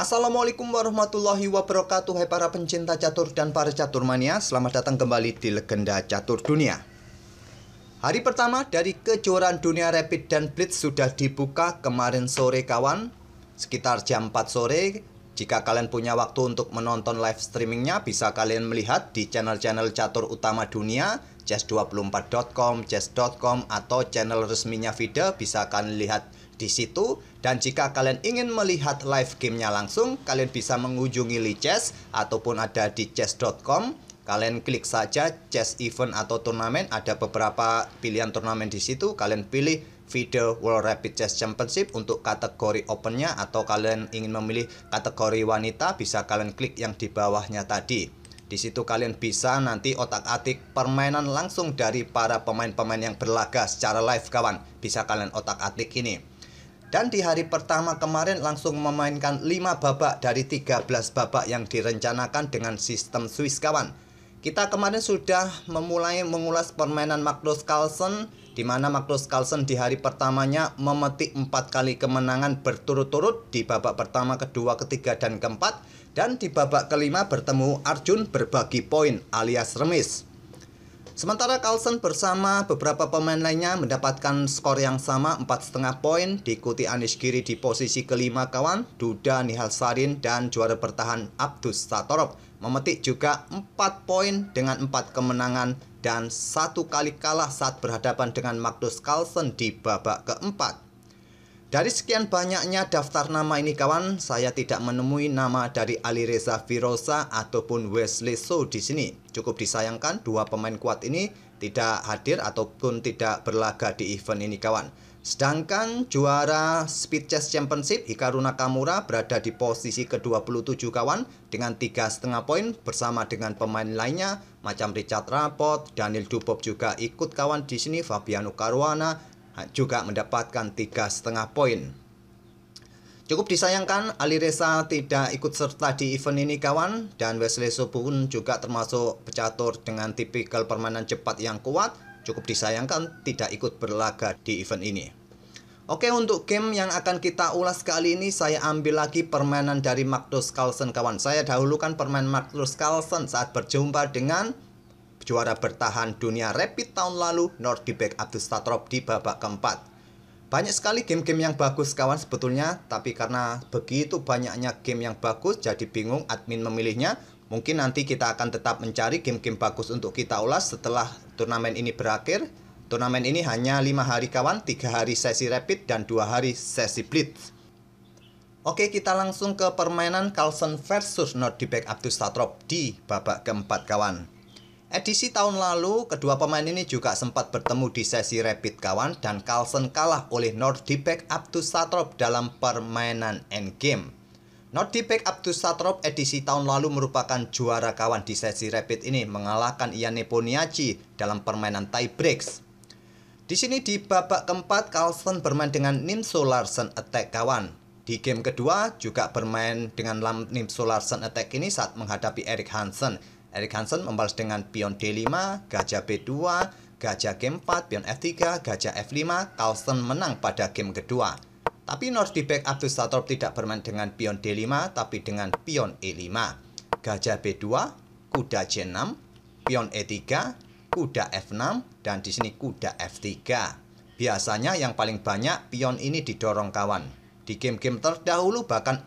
Assalamualaikum warahmatullahi wabarakatuh. Hai para pencinta catur dan para caturmania, selamat datang kembali di Legenda Catur Dunia. Hari pertama dari kejuaraan dunia Rapid dan Blitz sudah dibuka kemarin sore kawan, sekitar jam 4 sore. Jika kalian punya waktu untuk menonton live streamingnya, bisa kalian melihat di channel-channel catur utama dunia, chess24.com, chess.com, atau channel resminya VIDA, bisa kalian lihat di situ. Dan jika kalian ingin melihat live gamenya langsung, kalian bisa mengunjungi Lichess ataupun ada di chess.com. Kalian klik saja chess event atau turnamen, ada beberapa pilihan turnamen di situ. Kalian pilih VIDA World Rapid Chess Championship untuk kategori opennya, atau kalian ingin memilih kategori wanita, bisa kalian klik yang di bawahnya tadi. Di situ kalian bisa nanti otak-atik permainan langsung dari para pemain-pemain yang berlaga secara live kawan. Bisa kalian otak-atik ini. Dan di hari pertama kemarin langsung memainkan 5 babak dari 13 babak yang direncanakan dengan sistem Swiss kawan. Kita kemarin sudah mengulas permainan Magnus Carlsen, di mana Magnus Carlsen di hari pertamanya memetik 4 kali kemenangan berturut-turut di babak pertama, kedua, ketiga, dan keempat. Dan di babak kelima bertemu Arjun berbagi poin alias remis. Sementara Carlsen bersama beberapa pemain lainnya mendapatkan skor yang sama 4,5 poin, diikuti Anish Giri di posisi kelima kawan, Duda, Nihal Sarin, dan juara bertahan Abdus Satorov memetik juga 4 poin dengan 4 kemenangan dan 1 kali kalah saat berhadapan dengan Magnus Carlsen di babak keempat. Dari sekian banyaknya daftar nama ini kawan, saya tidak menemui nama dari Alireza Firoza ataupun Wesley So di sini. Cukup disayangkan dua pemain kuat ini tidak hadir ataupun tidak berlaga di event ini kawan. Sedangkan juara Speed Chess Championship Hikaru Nakamura berada di posisi ke-27 kawan dengan 3,5 poin bersama dengan pemain lainnya macam Richard Rapport, Daniel Dubov juga ikut kawan di sini, Fabiano Caruana juga mendapatkan 3,5 poin. Cukup disayangkan Alireza tidak ikut serta di event ini kawan, dan Wesley So pun juga termasuk pecatur dengan tipikal permainan cepat yang kuat. Cukup disayangkan tidak ikut berlaga di event ini. Oke, untuk game yang akan kita ulas kali ini saya ambil lagi permainan dari Magnus Carlsen kawan. Saya dahulukan permainan Magnus Carlsen saat berjumpa dengan juara bertahan dunia Rapid tahun lalu Nordibek Abdus Satorov di babak keempat. Banyak sekali game-game yang bagus kawan sebetulnya, tapi karena begitu banyaknya game yang bagus jadi bingung admin memilihnya. Mungkin nanti kita akan tetap mencari game-game bagus untuk kita ulas setelah turnamen ini berakhir. Turnamen ini hanya 5 hari kawan, 3 hari sesi Rapid dan 2 hari sesi Blitz. Oke, kita langsung ke permainan Carlsen versus Nordibek Abdus Satorov di babak keempat kawan. Edisi tahun lalu, kedua pemain ini juga sempat bertemu di sesi Rapid kawan, dan Carlsen kalah oleh Nordibek Abdus Satorov dalam permainan endgame. Nordibek Abdus Satorov edisi tahun lalu merupakan juara kawan di sesi Rapid ini, mengalahkan Ian Nepomniachtchi dalam permainan tie breaks. Di sini di babak keempat Carlsen bermain dengan Nimzo Larsen attack kawan. Di game kedua juga bermain dengan Nimzo Larsen attack ini saat menghadapi Erik Hansen. Erik Hansen membalas dengan pion D5, gajah B2, gajah G4, pion F3, gajah F5. Carlsen menang pada game kedua. Tapi Nordibek Abdus Satorov tidak bermain dengan pion D5, tapi dengan pion E5. Gajah B2, kuda C6, pion E3, kuda F6, dan di sini kuda F3. Biasanya yang paling banyak pion ini didorong kawan. Di game-game terdahulu bahkan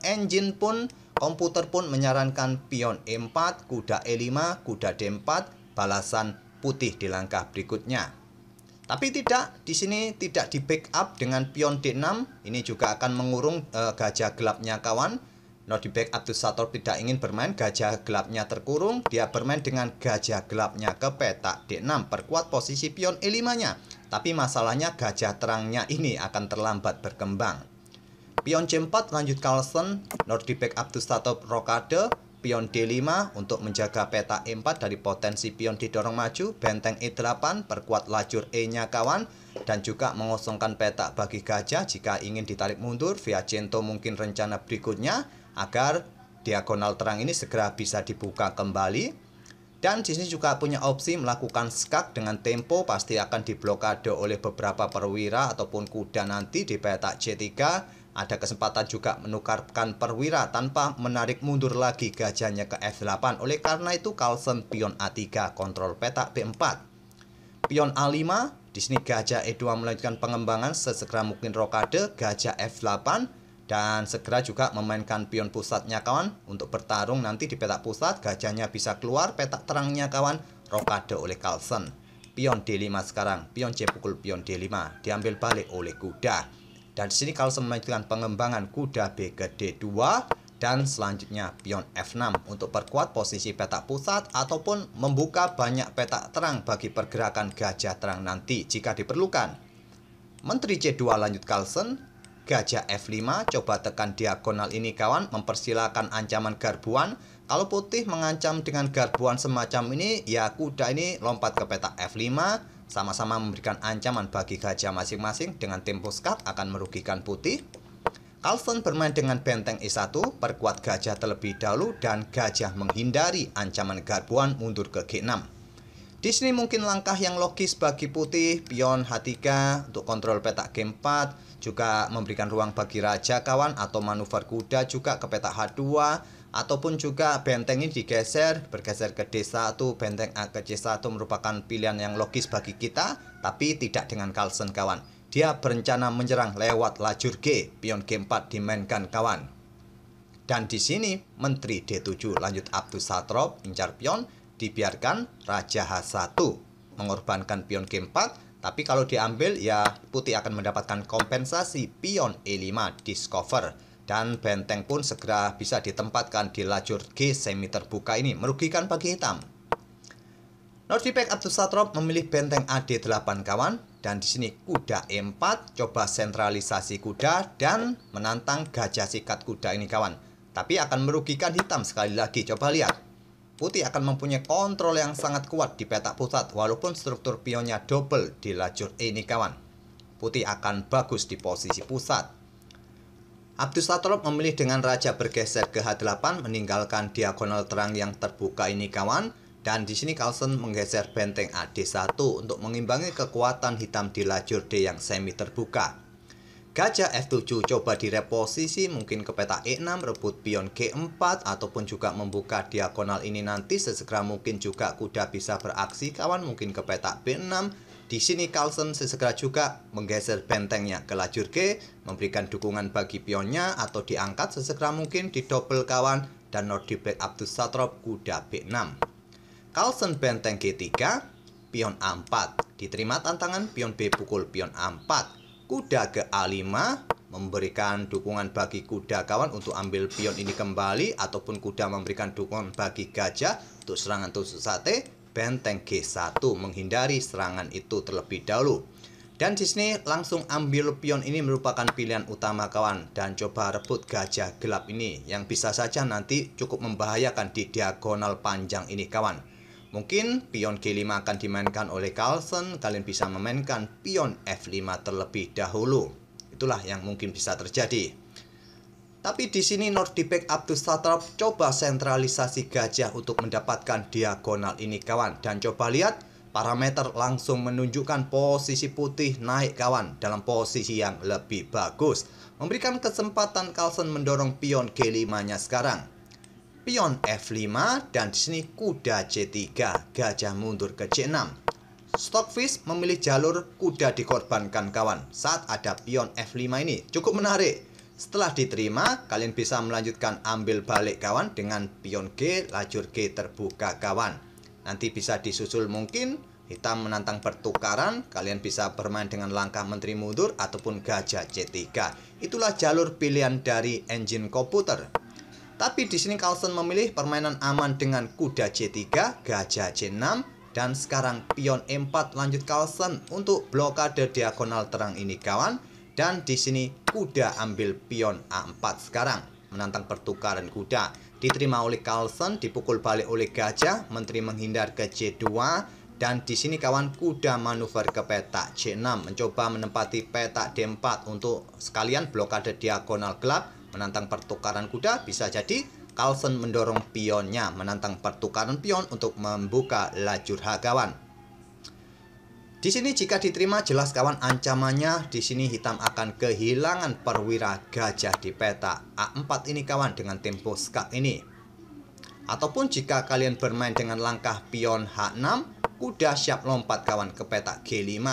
komputer pun menyarankan pion E4, kuda E5, kuda D4, balasan putih di langkah berikutnya. Tapi tidak, di sini tidak di backup dengan pion D6. Ini juga akan mengurung gajah gelapnya kawan. Nordibek Abdus Satorov tidak ingin bermain gajah gelapnya terkurung. Dia bermain dengan gajah gelapnya ke petak D6, perkuat posisi pion E5-nya. Tapi masalahnya gajah terangnya ini akan terlambat berkembang. Pion C4 lanjut Carlsen, Nordibek Abdus Satorov rokade, pion D5 untuk menjaga peta E4 dari potensi pion didorong maju, benteng E8 perkuat lajur E-nya kawan, dan juga mengosongkan peta bagi gajah jika ingin ditarik mundur. Viacento mungkin rencana berikutnya agar diagonal terang ini segera bisa dibuka kembali. Dan di sini juga punya opsi melakukan skak dengan tempo, pasti akan diblokade oleh beberapa perwira ataupun kuda nanti di petak C3. Ada kesempatan juga menukarkan perwira tanpa menarik mundur lagi gajahnya ke F8. Oleh karena itu Carlsen pion A3 kontrol petak B4. Pion A5, di sini gajah E2 melanjutkan pengembangan sesegera mungkin rokade gajah F8 dan segera juga memainkan pion pusatnya kawan untuk bertarung nanti di petak pusat. Gajahnya bisa keluar petak terangnya kawan, rokade oleh Carlsen. Pion D5 sekarang, pion C pukul pion D5 diambil balik oleh kuda. Dan di sini Carlsen melanjutkan pengembangan kuda B ke D2 dan selanjutnya pion F6 untuk perkuat posisi petak pusat ataupun membuka banyak petak terang bagi pergerakan gajah terang nanti jika diperlukan. Menteri C2 lanjut Carlsen, gajah F5 coba tekan diagonal ini kawan, mempersilahkan ancaman garbuan. Kalau putih mengancam dengan garbuan semacam ini, ya kuda ini lompat ke petak F5, sama-sama memberikan ancaman bagi gajah masing-masing. Dengan tempo skat akan merugikan putih. Carlsen bermain dengan benteng E1, perkuat gajah terlebih dahulu dan gajah menghindari ancaman garbuan mundur ke G6. Di sini mungkin langkah yang logis bagi putih, pion H3 untuk kontrol petak G4, juga memberikan ruang bagi raja kawan atau manuver kuda juga ke petak H2, ataupun juga benteng ini bergeser ke D1, benteng A ke C1 merupakan pilihan yang logis bagi kita, tapi tidak dengan Carlsen kawan. Dia berencana menyerang lewat lajur G, pion G4 dimainkan kawan. Dan di sini Menteri D7 lanjut Abdus Satrop, incar pion, dibiarkan Raja H1 mengorbankan pion G4, tapi kalau diambil ya putih akan mendapatkan kompensasi pion E5 discover. Dan benteng pun segera bisa ditempatkan di lajur G semi terbuka ini, merugikan bagi hitam. Nordipek Abdus Satrop memilih benteng AD8 kawan, dan di sini kuda E4 coba sentralisasi kuda dan menantang gajah sikat kuda ini kawan. Tapi akan merugikan hitam sekali lagi, coba lihat. Putih akan mempunyai kontrol yang sangat kuat di petak pusat walaupun struktur pionnya double di lajur E ini kawan. Putih akan bagus di posisi pusat. Abdus Satrop memilih dengan raja bergeser ke H8 meninggalkan diagonal terang yang terbuka ini kawan. Dan di sini Carlsen menggeser benteng AD1 untuk mengimbangi kekuatan hitam di lajur D yang semi terbuka. Gajah F7 coba direposisi mungkin ke petak E6 rebut pion G4 ataupun juga membuka diagonal ini nanti sesegera mungkin juga kuda bisa beraksi kawan mungkin ke petak B6. Di sini Carlsen sesegera juga menggeser bentengnya ke lajur G, memberikan dukungan bagi pionnya atau diangkat sesegera mungkin di double kawan dan Nordipek Abdus Satrop kuda B6. Carlsen benteng G3, pion A4, diterima tantangan pion B pukul pion A4, kuda ke A5, memberikan dukungan bagi kuda kawan untuk ambil pion ini kembali ataupun kuda memberikan dukungan bagi gajah untuk serangan tusuk sate. Benteng G1 menghindari serangan itu terlebih dahulu. Dan di sini langsung ambil pion ini merupakan pilihan utama kawan dan coba rebut gajah gelap ini yang bisa saja nanti cukup membahayakan di diagonal panjang ini kawan. Mungkin pion G5 akan dimainkan oleh Carlsen, kalian bisa memainkan pion F5 terlebih dahulu. Itulah yang mungkin bisa terjadi. Tapi di sini Nordipek Abdus Satrop coba sentralisasi gajah untuk mendapatkan diagonal ini kawan. Dan coba lihat parameter langsung menunjukkan posisi putih naik kawan dalam posisi yang lebih bagus. Memberikan kesempatan Carlsen mendorong pion G5-nya sekarang. Pion F5 dan di sini kuda C3, gajah mundur ke C6. Stockfish memilih jalur kuda dikorbankan kawan. Saat ada pion F5 ini cukup menarik. Setelah diterima, kalian bisa melanjutkan ambil balik kawan dengan pion G, lajur G terbuka kawan. Nanti bisa disusul mungkin hitam menantang pertukaran, kalian bisa bermain dengan langkah menteri mundur ataupun gajah C3. Itulah jalur pilihan dari engine komputer. Tapi di sini Carlsen memilih permainan aman dengan kuda C3, gajah C6, dan sekarang pion E4 lanjut Carlsen untuk blokade diagonal terang ini kawan. Dan di sini kuda ambil pion A4 sekarang, menantang pertukaran kuda. Diterima oleh Carlsen, dipukul balik oleh gajah, menteri menghindar ke C2. Dan di sini kawan kuda manuver ke petak C6, mencoba menempati petak D4 untuk sekalian blokade diagonal gelap, menantang pertukaran kuda. Bisa jadi Carlsen mendorong pionnya, menantang pertukaran pion untuk membuka lajur H kawan. Di sini jika diterima jelas kawan ancamannya, di sini hitam akan kehilangan perwira gajah di peta A4 ini kawan dengan tempo skak ini. Ataupun jika kalian bermain dengan langkah pion H6, kuda siap lompat kawan ke peta G5.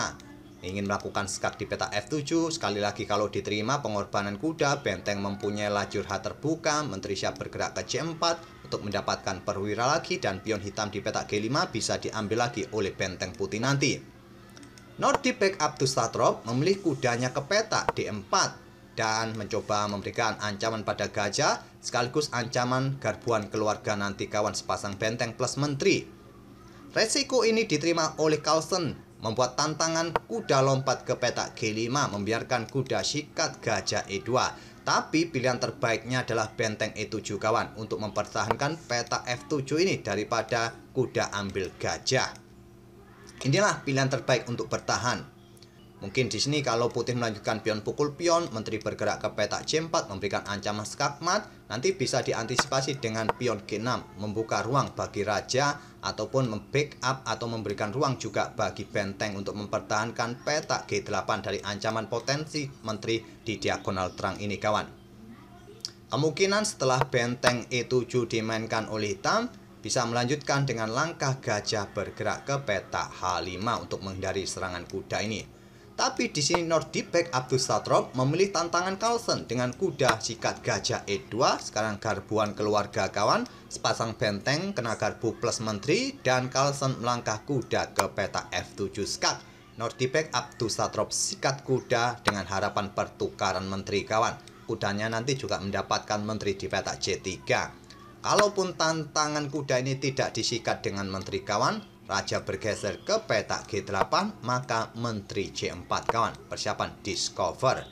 Ingin melakukan skak di peta F7, sekali lagi kalau diterima pengorbanan kuda, benteng mempunyai lajur H terbuka, menteri siap bergerak ke C4 untuk mendapatkan perwira lagi, dan pion hitam di peta G5 bisa diambil lagi oleh benteng putih nanti. Nordic backup to Satrap memilih kudanya ke peta D4 dan mencoba memberikan ancaman pada gajah sekaligus ancaman garbuan keluarga nanti kawan sepasang benteng plus menteri. Resiko ini diterima oleh Carlsen membuat tantangan kuda lompat ke peta G5 membiarkan kuda sikat gajah E2. Tapi pilihan terbaiknya adalah benteng E7 kawan untuk mempertahankan peta F7 ini daripada kuda ambil gajah. Inilah pilihan terbaik untuk bertahan. Mungkin di sini kalau putih melanjutkan pion pukul pion, menteri bergerak ke peta C4 memberikan ancaman skakmat, nanti bisa diantisipasi dengan pion G6 membuka ruang bagi raja ataupun membackup atau memberikan ruang juga bagi benteng untuk mempertahankan peta G8 dari ancaman potensi menteri di diagonal terang ini kawan. Kemungkinan setelah benteng E7 dimainkan oleh hitam, bisa melanjutkan dengan langkah gajah bergerak ke peta H5 untuk menghindari serangan kuda ini. Tapi di sini Nordic backup to Satrap memilih tantangan Carlsen dengan kuda sikat gajah E2. Sekarang garbuan keluarga kawan, sepasang benteng kena garbu plus menteri, dan Carlsen melangkah kuda ke peta F7 skak. Nordic backup to Satrap sikat kuda dengan harapan pertukaran menteri kawan. Kudanya nanti juga mendapatkan menteri di peta C3. Kalaupun tantangan kuda ini tidak disikat dengan menteri kawan, raja bergeser ke peta G8, maka menteri C4 kawan. Persiapan discover.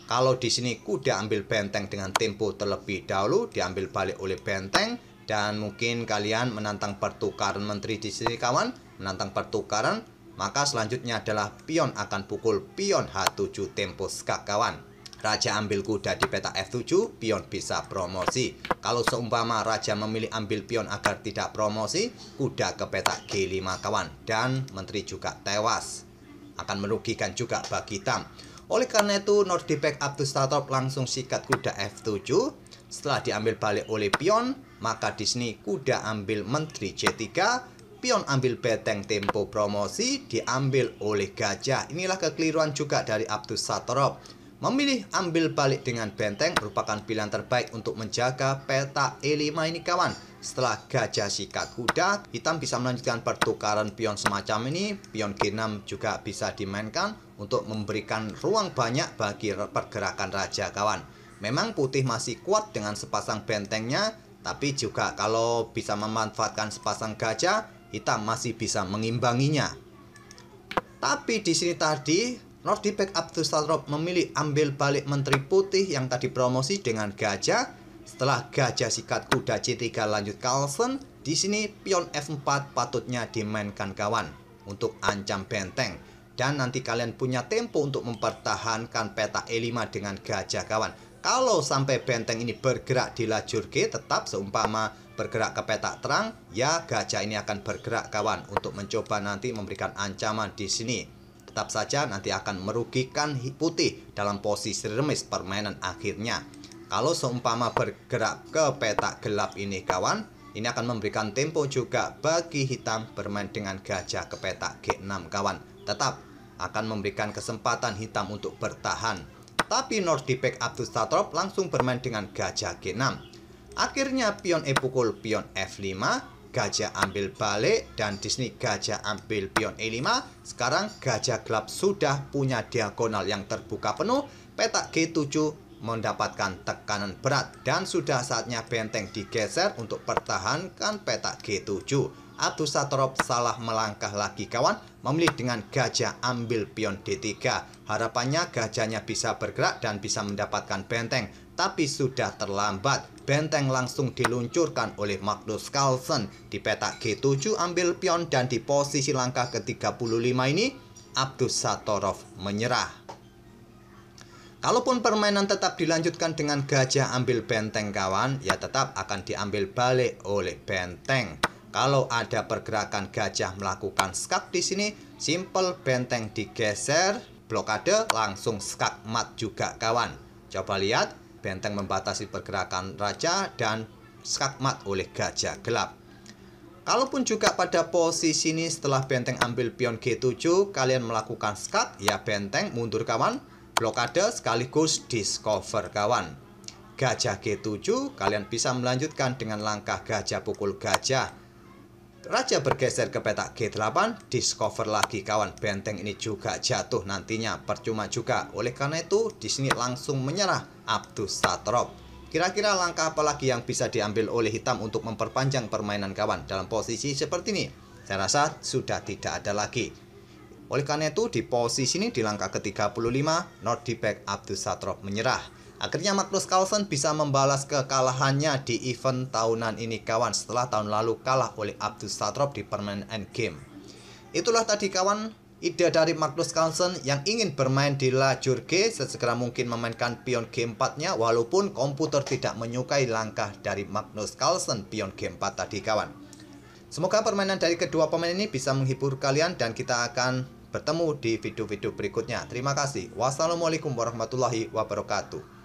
Kalau di sini kuda ambil benteng dengan tempo terlebih dahulu, diambil balik oleh benteng, dan mungkin kalian menantang pertukaran menteri di sini kawan, menantang pertukaran, maka selanjutnya adalah pion akan pukul pion H7 tempo skak kawan. Raja ambil kuda di peta F7, pion bisa promosi. Kalau seumpama raja memilih ambil pion agar tidak promosi, kuda ke peta G5 kawan. Dan menteri juga tewas. Akan merugikan juga bagi hitam. Oleh karena itu, Nordic backup to Satrap langsung sikat kuda F7. Setelah diambil balik oleh pion, maka di sini kuda ambil menteri C3. Pion ambil benteng tempo promosi, diambil oleh gajah. Inilah kekeliruan juga dari up to Satrap. Memilih ambil balik dengan benteng merupakan pilihan terbaik untuk menjaga peta E5 ini kawan. Setelah gajah sikat kuda, hitam bisa melanjutkan pertukaran pion semacam ini. Pion G6 juga bisa dimainkan untuk memberikan ruang banyak bagi pergerakan raja kawan. Memang putih masih kuat dengan sepasang bentengnya, tapi juga kalau bisa memanfaatkan sepasang gajah, hitam masih bisa mengimbanginya. Tapi di sini tadi Nordic backup to Satrap memilih ambil balik menteri putih yang tadi promosi dengan gajah. Setelah gajah sikat kuda C3 lanjut Carlsen, di sini pion F4 patutnya dimainkan kawan untuk ancam benteng. Dan nanti kalian punya tempo untuk mempertahankan peta E5 dengan gajah kawan. Kalau sampai benteng ini bergerak di lajur G, tetap seumpama bergerak ke peta terang, ya gajah ini akan bergerak kawan untuk mencoba nanti memberikan ancaman di sini. Tetap saja nanti akan merugikan putih dalam posisi remis permainan akhirnya. Kalau seumpama bergerak ke peta gelap ini kawan, ini akan memberikan tempo juga bagi hitam bermain dengan gajah ke peta G6 kawan. Tetap akan memberikan kesempatan hitam untuk bertahan. Tapi Nordic backup to Satrap langsung bermain dengan gajah G6. Akhirnya pion E pukul pion F5. Gajah ambil balik, dan di sini gajah ambil pion E5. Sekarang gajah gelap sudah punya diagonal yang terbuka penuh. Peta G7 mendapatkan tekanan berat, dan sudah saatnya benteng digeser untuk pertahankan peta G7. Up to Satrap salah melangkah lagi kawan, memilih dengan gajah ambil pion D3. Harapannya gajahnya bisa bergerak dan bisa mendapatkan benteng, tapi sudah terlambat. Benteng langsung diluncurkan oleh Magnus Carlsen. Di peta G7 ambil pion, dan di posisi langkah ke-35 ini up to Satrap menyerah. Kalaupun permainan tetap dilanjutkan dengan gajah ambil benteng kawan, ya tetap akan diambil balik oleh benteng. Kalau ada pergerakan gajah melakukan skak di sini, simple benteng digeser, blokade, langsung skak mat juga kawan. Coba lihat, benteng membatasi pergerakan raja dan skak mat oleh gajah gelap. Kalaupun juga pada posisi ini setelah benteng ambil pion G7, kalian melakukan skak, ya benteng mundur kawan, blokade sekaligus discover kawan. Gajah G7, kalian bisa melanjutkan dengan langkah gajah pukul gajah. Raja bergeser ke petak G8, discover lagi kawan. Benteng ini juga jatuh nantinya, percuma juga. Oleh karena itu, di sini langsung menyerah Abdus Satrop. Kira-kira langkah apa lagi yang bisa diambil oleh hitam untuk memperpanjang permainan kawan dalam posisi seperti ini? Saya rasa sudah tidak ada lagi. Oleh karena itu, di posisi ini di langkah ke-35, not di back Abdus Satrop menyerah. Akhirnya Magnus Carlsen bisa membalas kekalahannya di event tahunan ini kawan, setelah tahun lalu kalah oleh Abdus Satrop di permainan endgame. Itulah tadi kawan, ide dari Magnus Carlsen yang ingin bermain di lajur G, sesegera mungkin memainkan pion G4-nya, walaupun komputer tidak menyukai langkah dari Magnus Carlsen pion G4 tadi kawan. Semoga permainan dari kedua pemain ini bisa menghibur kalian dan kita akan bertemu di video-video berikutnya. Terima kasih. Wassalamualaikum warahmatullahi wabarakatuh.